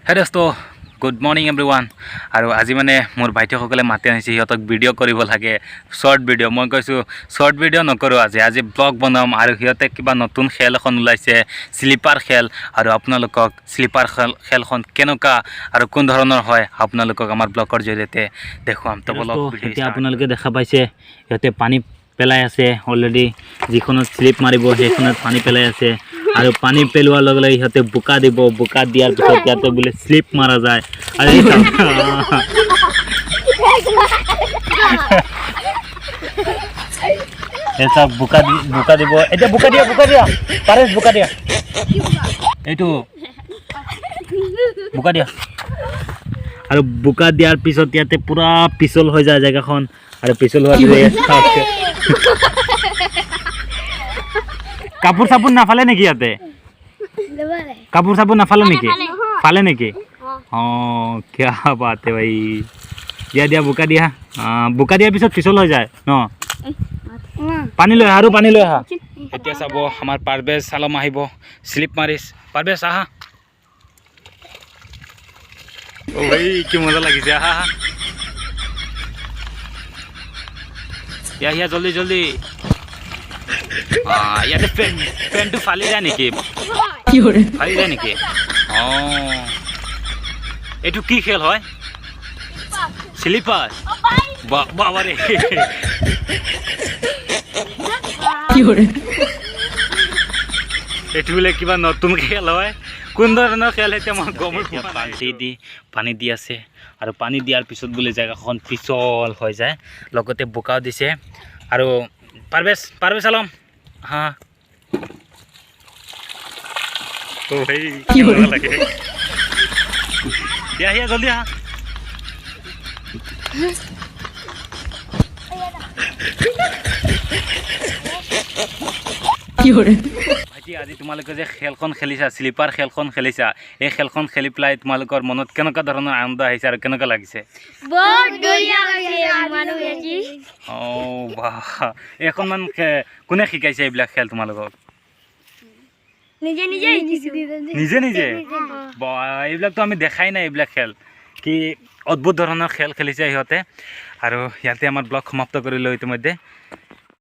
হে দোস্ত good morning everyone আৰু আজি মানে মোৰ ভাইটিসকলে মাতি আনিছে সিহঁতক ভিডিঅ' কৰিব লাগে শ্বৰ্ট ভিডিঅ' মই কৈছোঁ শ্বৰ্ট ভিডিঅ' নকৰোঁ আজি ব্লগ বনাম আৰু সিহঁতে কিবা নতুন খেল এখন ওলাইছে স্লিপাৰ খেল আৰু আপোনালোকক স্লিপাৰ খেলখন কেনেকুৱা আৰু কোন ধৰণৰ হয় আপোনালোকক আমাৰ ব্লগৰ জৰিয়তে দেখুৱাম তো ব্লগ এতিয়া আপোনালোকে দেখা পাইছে সিহঁতে পানী পেলাই আছে অলৰেডি যিখনত স্লিপ মাৰিব সেইখনত পানী পেলাই আছে আৰু পানী পেলোৱাৰ লগে লগে সিহঁতে বোকা দিব বোকা দিয়াৰ পিছত ইয়াতে বোলে স্লিপ মাৰা যায় আৰু এটা বোকা দিব এতিয়া বোকা দিয়া পাৰেছ বোকা দিয়া এইটো বোকা দিয়া আৰু বোকা দিয়াৰ পিছত ইয়াতে পুৰা পিছল হৈ যায় জেগাখন আৰু পিছল হোৱাৰ কাপোৰ চাপোৰ নাফালে নেকি ইয়াতে কাপোৰ চাপোৰ নাফালে নেকি ফালে নেকি অঁ কিয়া বাত হে ভাই দিয়া বোকা দিয়া বোকা দিয়াৰ পিছত পিছল হৈ যায় ন পানী লৈ আহা আৰু পানী লৈ আহা এতিয়া চাব আমাৰ পাৰভেজ আলম আহিব স্লিপ মাৰিছ পাৰভেজ আহা অ ভাই কি মজা লাগিছে আহা ইয়া জলদি ইয়াতে পেনটো ফালি যায় নেকি ফালি যায় নেকি অঁ এইটো কি খেল হয় স্লিপাৰ বাবাৰে এইটো বোলে কিবা নতুন খেল হয় কোন ধৰণৰ খেল এতিয়া মই গম পানী দি আছে আৰু পানী দিয়াৰ পিছত বোলে জেগাখন পিছল হৈ যায় লগতে বোকাও দিছে আৰু পাৰভেজ আলম হা ও ভাই কি মজা লাগে দিয়া জলদি আহা ভাইটি আজি তোমালোকে যে খেলখন খেলিছা স্লিপাৰ খেলখন খেলিছা এই খেলখন খেলি পেলাই তোমালোকৰ মনত কেনেকুৱা ধৰণৰ আনন্দ আহিছে আৰু কেনেকুৱা লাগিছে অঁ বাহ এইখনমান কোনে শিকাইছে এইবিলাক খেল তোমালোকক নিজে এইবিলাকতো আমি দেখাই নাই এইবিলাক খেল কি অদ্ভুত ধৰণৰ খেল খেলিছে সিহঁতে আৰু ইয়াতে আমাৰ ব্লগ সমাপ্ত কৰিলোঁ ইতিমধ্যে